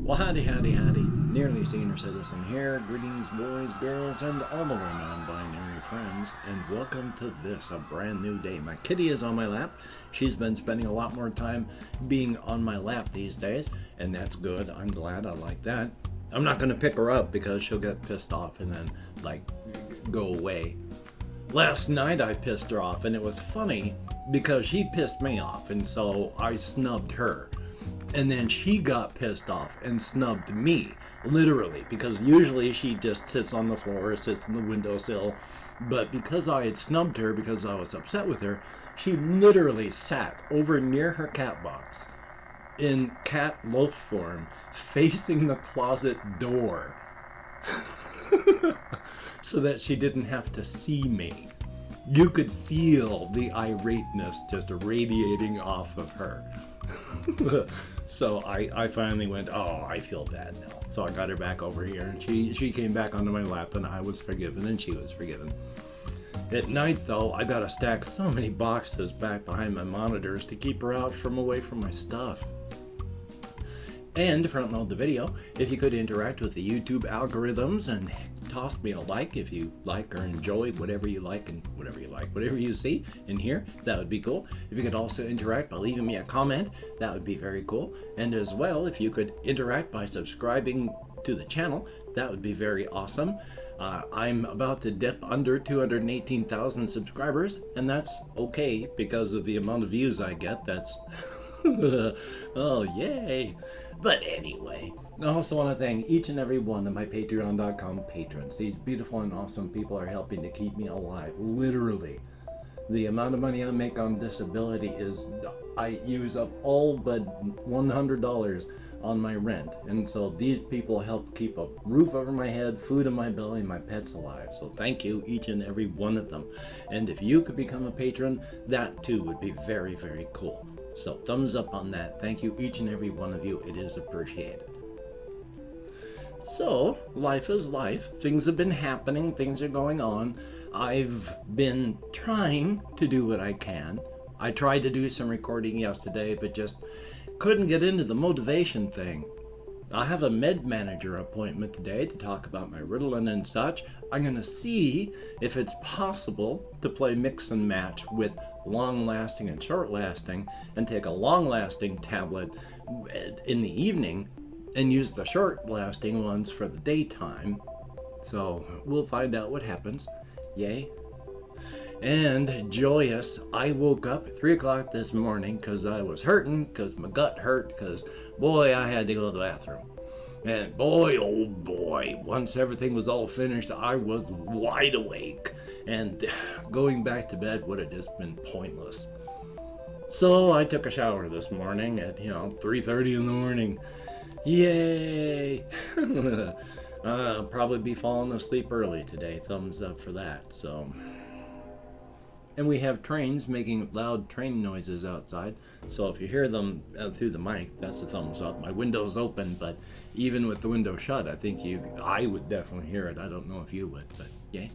Well, howdy, howdy, howdy. Nearly Senior Citizen here. Greetings, boys, girls, and all of our non-binary friends, and welcome to this, a brand new day. My kitty is on my lap. She's been spending a lot more time being on my lap these days, and that's good. I'm glad. I like that. I'm not going to pick her up because she'll get pissed off and then, go away. Last night I pissed her off, and it was funny because she pissed me off, and so I snubbed her. And then she got pissed off and snubbed me, literally, because usually she just sits on the floor or sits in the windowsill. But because I had snubbed her because I was upset with her, she literally sat over near her cat box in cat loaf form, facing the closet door, so that she didn't have to see me. You could feel the irateness just radiating off of her. So I finally went, oh, I feel bad now. So I got her back over here, and she came back onto my lap, and I was forgiven, and she was forgiven. At night, though, I gotta stack so many boxes back behind my monitors to keep her out from away from my stuff. And to front load the video, if you could interact with the YouTube algorithms and toss me a like if you like or enjoy whatever you like and whatever you see and hear, that would be cool. If you could also interact by leaving me a comment, that would be very cool. And as well, if you could interact by subscribing to the channel, that would be very awesome. I'm about to dip under 218,000 subscribers, and that's okay because of the amount of views I get. That's oh, yay. But anyway, I also want to thank each and every one of my patreon.com patrons. These beautiful and awesome people are helping to keep me alive, literally. The amount of money I make on disability is, I use up all but $100 on my rent. And so these people help keep a roof over my head, food in my belly, and my pets alive. So thank you, each and every one of them. And if you could become a patron, that too would be very, very cool. So thumbs up on that. Thank you, each and every one of you. It is appreciated. So, life is life. Things have been happening. Things are going on. I've been trying to do what I can. I tried to do some recording yesterday, but just couldn't get into the motivation thing. I have a med manager appointment today to talk about my Ritalin and such. I'm going to see if it's possible to play mix and match with long-lasting and short-lasting, and take a long-lasting tablet in the evening and use the short-lasting ones for the daytime. So we'll find out what happens. Yay. And joyous, I woke up at 3 o'clock this morning because I was hurting, because my gut hurt, because boy, I had to go to the bathroom. And boy, oh boy, once everything was all finished, I was wide awake. And going back to bed would have just been pointless. So I took a shower this morning at, 3:30 in the morning. Yay! I'll probably be falling asleep early today. Thumbs up for that. So, and we have trains making loud train noises outside. So if you hear them through the mic, that's a thumbs up. My window's open, but even with the window shut, I would definitely hear it. I don't know if you would, but yay.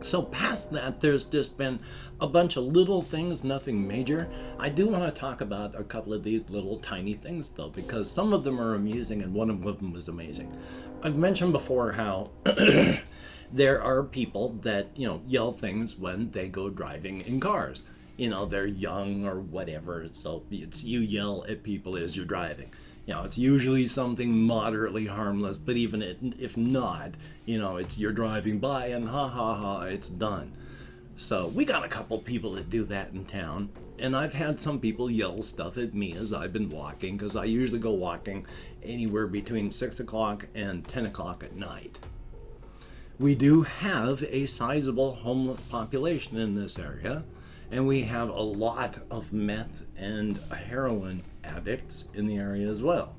So past that, there's just been a bunch of little things, nothing major. I do want to talk about a couple of these little tiny things though, because some of them are amusing and one of them was amazing. I've mentioned before how there are people that, yell things when they go driving in cars. They're young or whatever, so you yell at people as you're driving. It's usually something moderately harmless, but even if not, it's you're driving by and ha ha ha, it's done. So we got a couple people that do that in town, and I've had some people yell stuff at me as I've been walking, because I usually go walking anywhere between 6 o'clock and 10 o'clock at night. We do have a sizable homeless population in this area, and we have a lot of meth and heroin addicts in the area as well.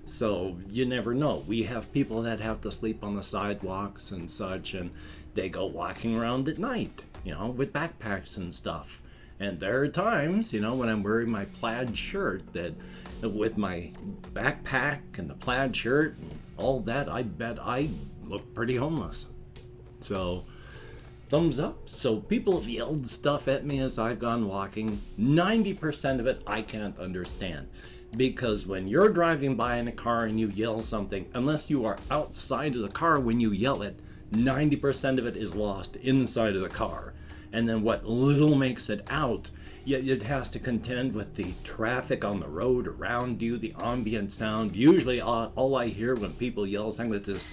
So you never know. We have people that have to sleep on the sidewalks and such, and they go walking around at night, with backpacks and stuff. And there are times, when I'm wearing my plaid shirt, that with my backpack and the plaid shirt and all that, I bet I look pretty homeless. So thumbs up. So people have yelled stuff at me as I've gone walking. 90% of it I can't understand. Because when you're driving by in a car and you yell something, unless you are outside of the car when you yell it, 90% of it is lost inside of the car. And then what little makes it out, it has to contend with the traffic on the road around you, the ambient sound. Usually all I hear when people yell something is just,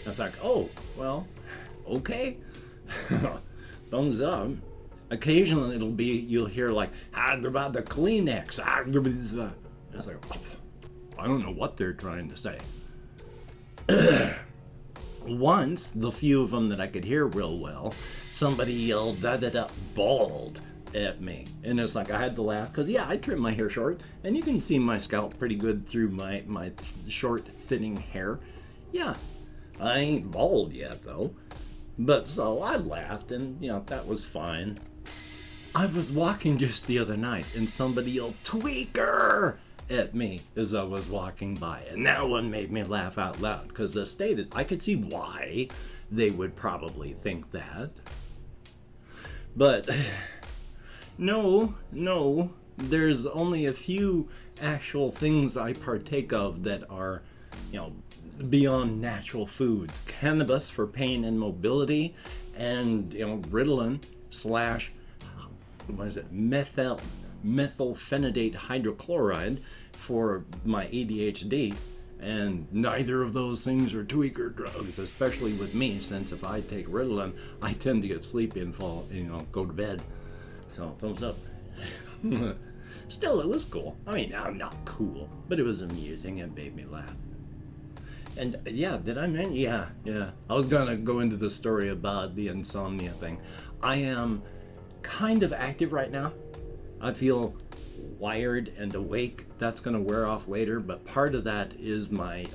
it's like, oh, well, okay. Thumbs up. Occasionally it'll be, you'll hear like, about the Kleenex. It's like, I don't know what they're trying to say. Once, the few of them that I could hear real well, somebody yelled bald at me. And it's like I had to laugh because, yeah, I trimmed my hair short and you can see my scalp pretty good through my short, thinning hair. Yeah, I ain't bald yet though. But so I laughed and, that was fine. I was walking just the other night and somebody yelled, "Tweaker!" at me as I was walking by. And that one made me laugh out loud because as stated, I could see why they would probably think that. But no, there's only a few actual things I partake of that are, beyond natural foods. Cannabis for pain and mobility, and Ritalin / methylphenidate hydrochloride for my ADHD, and neither of those things are tweaker drugs, especially with me, since if I take Ritalin, I tend to get sleepy and fall, go to bed. So thumbs up. Still, it was cool. I mean, I'm not cool, but it was amusing and made me laugh. And yeah, did I mention? Yeah. I was gonna go into the story about the insomnia thing. I am kind of active right now. I feel wired and awake. That's gonna wear off later, but part of that is my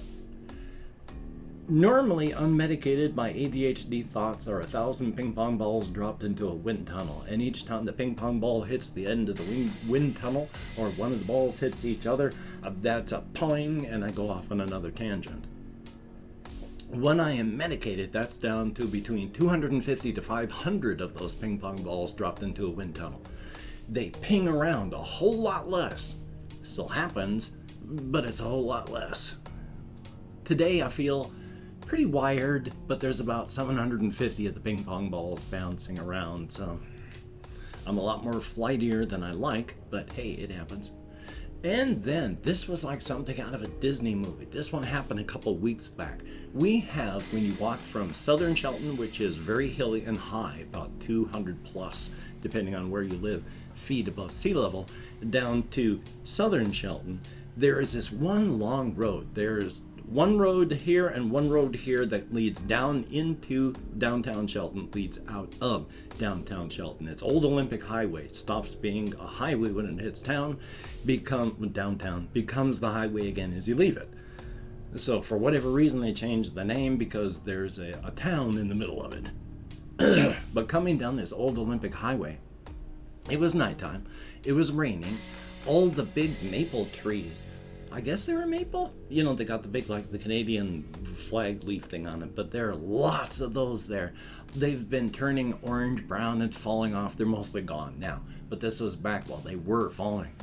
normally unmedicated, my ADHD thoughts are 1,000 ping pong balls dropped into a wind tunnel, and each time the ping pong ball hits the end of the wind tunnel, or one of the balls hits each other, that's a poing, and I go off on another tangent. When I am medicated, that's down to between 250 to 500 of those ping pong balls dropped into a wind tunnel. They ping around a whole lot less. Still happens, but it's a whole lot less. Today I feel pretty wired, but there's about 750 of the ping pong balls bouncing around, so I'm a lot more flightier than I like, but hey, it happens. And then, this was like something out of a Disney movie. This one happened a couple weeks back. We have, when you walk from southern Shelton, which is very hilly and high, about 200 plus, depending on where you live, feet above sea level, down to southern Shelton, there is this one long road. There's one road here and one road here that leads down into downtown Shelton, leads out of downtown Shelton. It's Old Olympic Highway. It stops being a highway when it hits downtown, becomes the highway again as you leave it. So for whatever reason they changed the name because there's a town in the middle of it. But coming down this Old Olympic Highway, it was nighttime, it was raining, all the big maple trees, I guess they were maple? They got the big, like the Canadian flag leaf thing on it, but there are lots of those there. They've been turning orange, brown, and falling off. They're mostly gone now, but this was back while they were falling.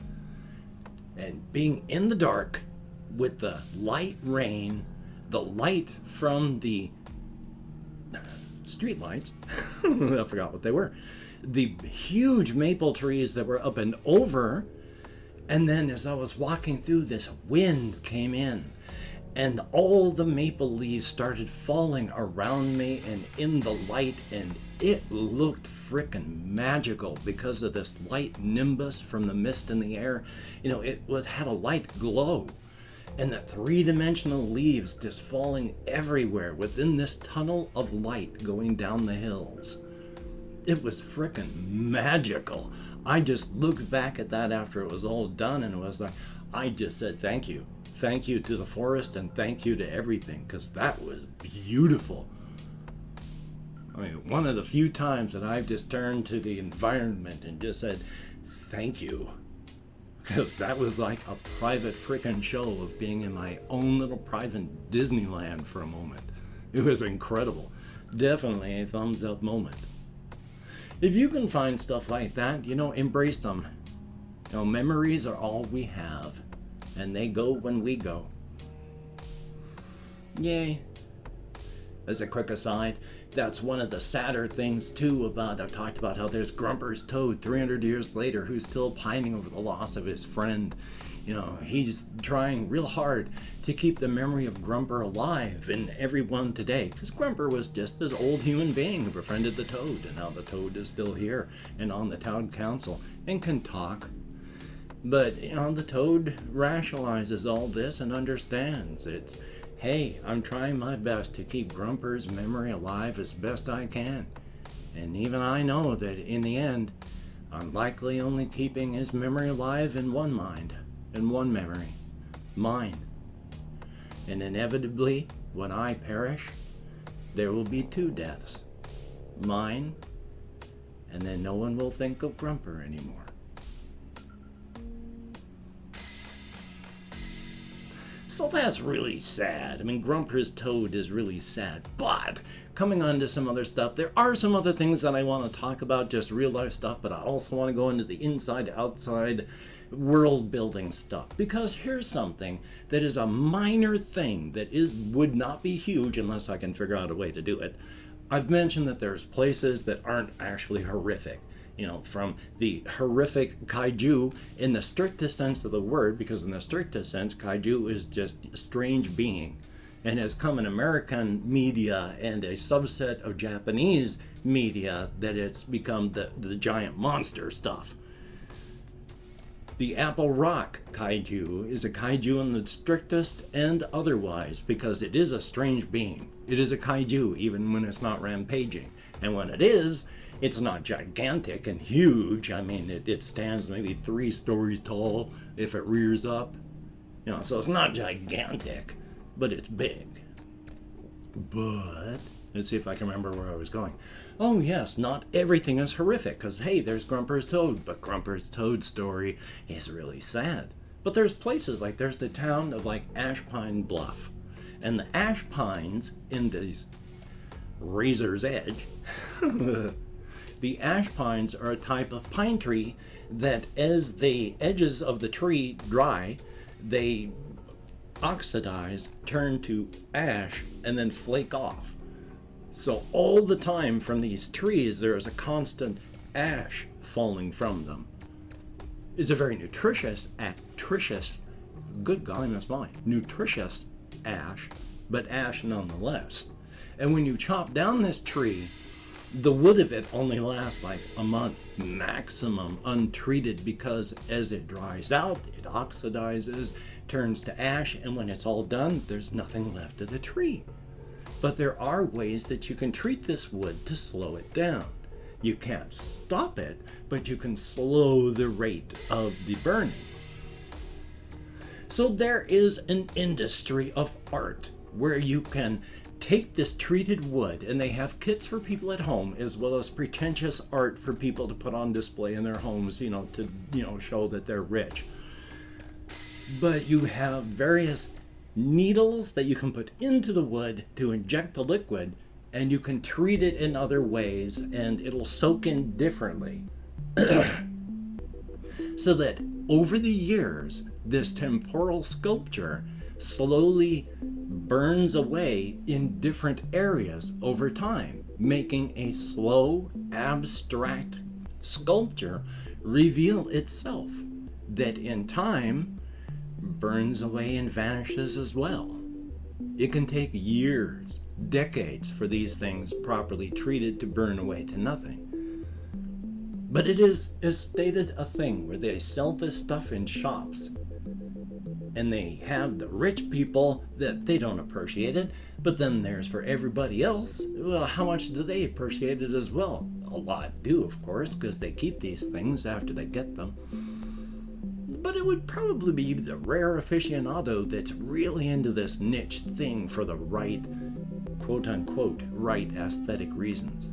And being in the dark with the light rain, the light from the street lights, I forgot what they were, the huge maple trees that were up and over. And then as I was walking through, this wind came in and all the maple leaves started falling around me and in the light, and it looked frickin' magical because of this light nimbus from the mist in the air. It had a light glow, and the three-dimensional leaves just falling everywhere within this tunnel of light going down the hills. It was frickin' magical. I just looked back at that after it was all done, and it was like, I just said thank you. Thank you to the forest and thank you to everything, because that was beautiful. I mean, one of the few times that I've just turned to the environment and just said thank you, because that was like a private frickin' show of being in my own little private Disneyland for a moment. It was incredible. Definitely a thumbs up moment. If you can find stuff like that, embrace them. Memories are all we have, and they go when we go. Yay. As a quick aside, that's one of the sadder things too about, I've talked about how there's Grumper's toad 300 years later who's still pining over the loss of his friend. He's trying real hard to keep the memory of Grumper alive in everyone today, because Grumper was just this old human being who befriended the toad, and now the toad is still here and on the town council and can talk. But the toad rationalizes all this and understands it's, hey, I'm trying my best to keep Grumper's memory alive as best I can. And even I know that in the end, I'm likely only keeping his memory alive in one mind, in one memory, mine. And inevitably, when I perish, there will be 2 deaths, mine, and then no one will think of Grumper anymore. So that's really sad. Grumper's toad is really sad. But coming on to some other stuff, there are some other things that I want to talk about, just real life stuff, but I also want to go into the inside, outside, world building stuff. Because here's something that is a minor thing that would not be huge unless I can figure out a way to do it. I've mentioned that there's places that aren't actually horrific. From the horrific kaiju in the strictest sense of the word, because in the strictest sense, kaiju is just a strange being and has come in American media and a subset of Japanese media that it's become the giant monster stuff. The Apple Rock kaiju is a kaiju in the strictest and otherwise, because it is a strange being. It is a kaiju even when it's not rampaging. And when it is, it's not gigantic and huge. It stands maybe 3 stories tall if it rears up. So it's not gigantic, but it's big. But, let's see if I can remember where I was going. Oh yes, not everything is horrific, because hey, there's Grumper's toad, but Grumper's toad story is really sad. But there's places there's the town of Ashpine Bluff. And the ash pines in these Razor's Edge, the ash pines are a type of pine tree that as the edges of the tree dry, they oxidize, turn to ash, and then flake off. So all the time from these trees, there is a constant ash falling from them. It's a very nutritious, good golly, that's mine, nutritious ash, but ash nonetheless. And when you chop down this tree, the wood of it only lasts a month maximum untreated, because as it dries out, it oxidizes, turns to ash, and when it's all done, there's nothing left of the tree. But there are ways that you can treat this wood to slow it down. You can't stop it, but you can slow the rate of the burning. So there is an industry of art where you can take this treated wood, and they have kits for people at home as well as pretentious art for people to put on display in their homes, to show that they're rich. But you have various needles that you can put into the wood to inject the liquid, and you can treat it in other ways and it'll soak in differently. So that over the years, this temporal sculpture slowly burns away in different areas over time, making a slow, abstract sculpture reveal itself that in time burns away and vanishes as well. It can take years, decades for these things properly treated to burn away to nothing. But it is stated a thing where they sell this stuff in shops, and they have the rich people that they don't appreciate it, but then there's for everybody else, well, how much do they appreciate it as well? A lot do, of course, because they keep these things after they get them. But it would probably be the rare aficionado that's really into this niche thing for the right, quote-unquote, right aesthetic reasons.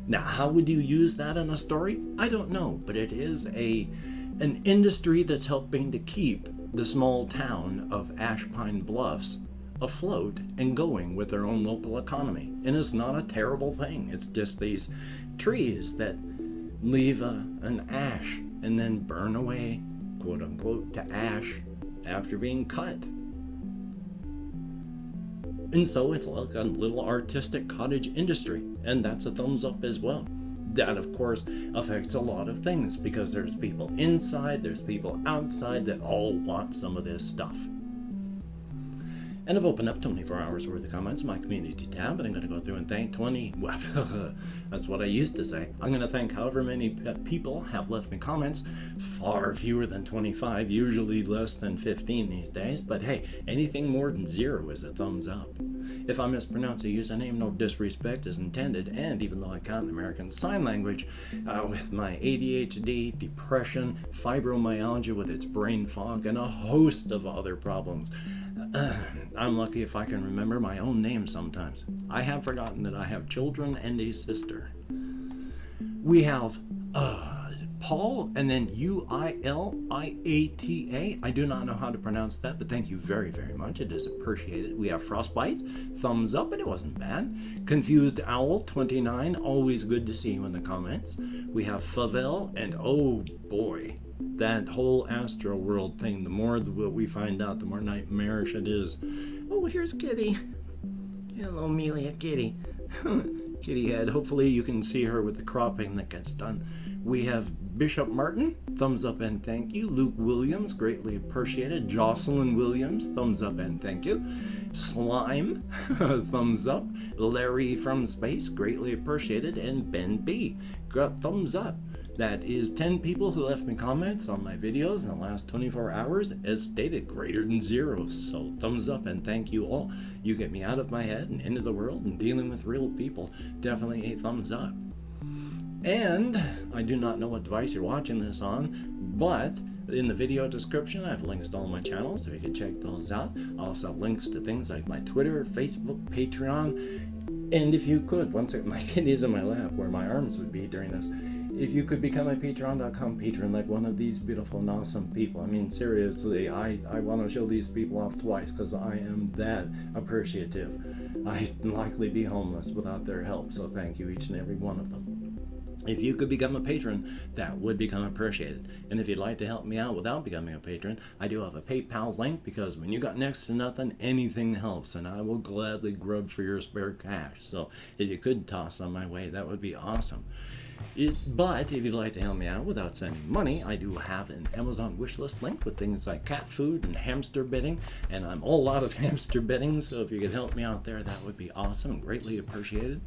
Now, how would you use that in a story? I don't know, but it is an industry that's helping to keep the small town of Ashpine Bluffs afloat and going with their own local economy. And it's not a terrible thing. It's just these trees that leave an ash and then burn away, quote unquote, to ash after being cut. And so it's like a little artistic cottage industry, and that's a thumbs up as well. That, of course, affects a lot of things because there's people inside, there's people outside that all want some of this stuff. And I've opened up 24 hours worth of comments in my community tab, and I'm going to go through and thank 20, well, that's what I used to say. I'm going to thank however many people have left me comments, far fewer than 25, usually less than 15 these days, but hey, anything more than 0 is a thumbs up. If I mispronounce a username, no disrespect is intended, and even though I can't American Sign Language, with my ADHD, depression, fibromyalgia with its brain fog, and a host of other problems, I'm lucky if I can remember my own name sometimes. I have forgotten that I have children and a sister. We have Paul, and then Uiliata. I do not know how to pronounce that, but thank you very, very much. It is appreciated. We have Frostbite, thumbs up, and it wasn't bad. Confused Owl 29, always good to see you in the comments. We have Favel, and oh boy, that whole Astro World thing, the more that we find out, the more nightmarish it is. Oh, here's Kitty. Hello, Amelia Kitty. Kitty head. Hopefully you can see her with the cropping that gets done. We have Bishop Martin, thumbs up and thank you. Luke Williams, greatly appreciated. Jocelyn Williams, thumbs up and thank you. Slime, thumbs up. Larry from Space, greatly appreciated. And Ben B, thumbs up. That is 10 people who left me comments on my videos in the last 24 hours, as stated, greater than 0. So thumbs up and thank you all. You get me out of my head and into the world and dealing with real people. Definitely a thumbs up. And I do not know what device you're watching this on, but in the video description, I have links to all my channels, so you can check those out. I also have links to things like my Twitter, Facebook, Patreon, and if you could, once my kitty's in my lap where my arms would be during this, if you could become a patreon.com patron like one of these beautiful and awesome people. I mean, seriously, I want to show these people off twice because I am that appreciative. I'd likely be homeless without their help, so thank you each and every one of them. If you could become a patron, that would become appreciated. And if you'd like to help me out without becoming a patron, I do have a PayPal link, because when you got next to nothing, anything helps, and I will gladly grub for your spare cash. So if you could toss on my way, that would be awesome. But if you'd like to help me out without sending money, I do have an Amazon wishlist link with things like cat food and hamster bedding, and I'm all out of hamster bedding, so if you could help me out there, that would be awesome and greatly appreciated.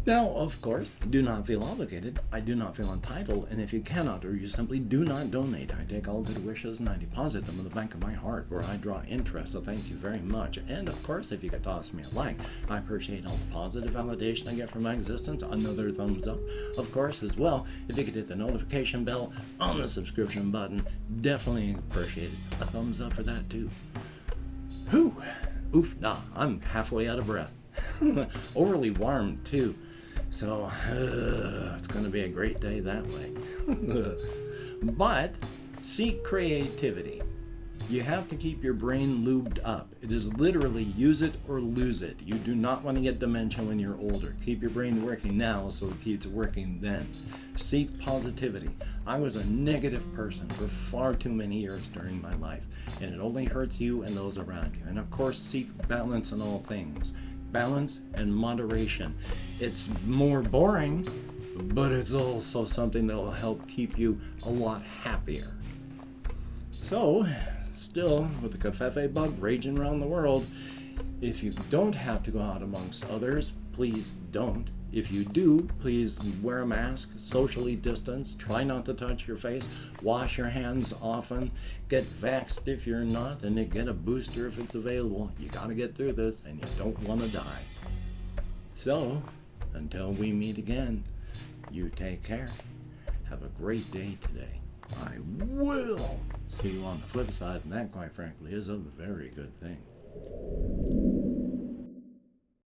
Now, of course, do not feel obligated. I do not feel entitled, and if you cannot or you simply do not donate, I take all good wishes and I deposit them in the bank of my heart where I draw interest, so thank you very much. And of course, if you could toss me a like, I appreciate all the positive validation I get from my existence. Another thumbs up, of course, as well. If you could hit the notification bell on the subscription button, definitely appreciate it. A thumbs up for that too. Whew, oof, nah, I'm halfway out of breath. Overly warm too. So, it's going to be a great day that way. But, seek creativity. You have to keep your brain lubed up. It is literally use it or lose it. You do not want to get dementia when you're older. Keep your brain working now so it keeps working then. Seek positivity. I was a negative person for far too many years during my life, and it only hurts you and those around you. And of course, seek balance in all things. Balance and moderation. It's more boring, but it's also something that will help keep you a lot happier. So, still, with the covfefe bug raging around the world, if you don't have to go out amongst others, please don't. If you do, please wear a mask, socially distance, try not to touch your face, wash your hands often, get vaxxed if you're not, and then get a booster if it's available. You gotta get through this, and you don't want to die. So, until we meet again, you take care. Have a great day today. I will see you on the flip side, and that, quite frankly, is a very good thing.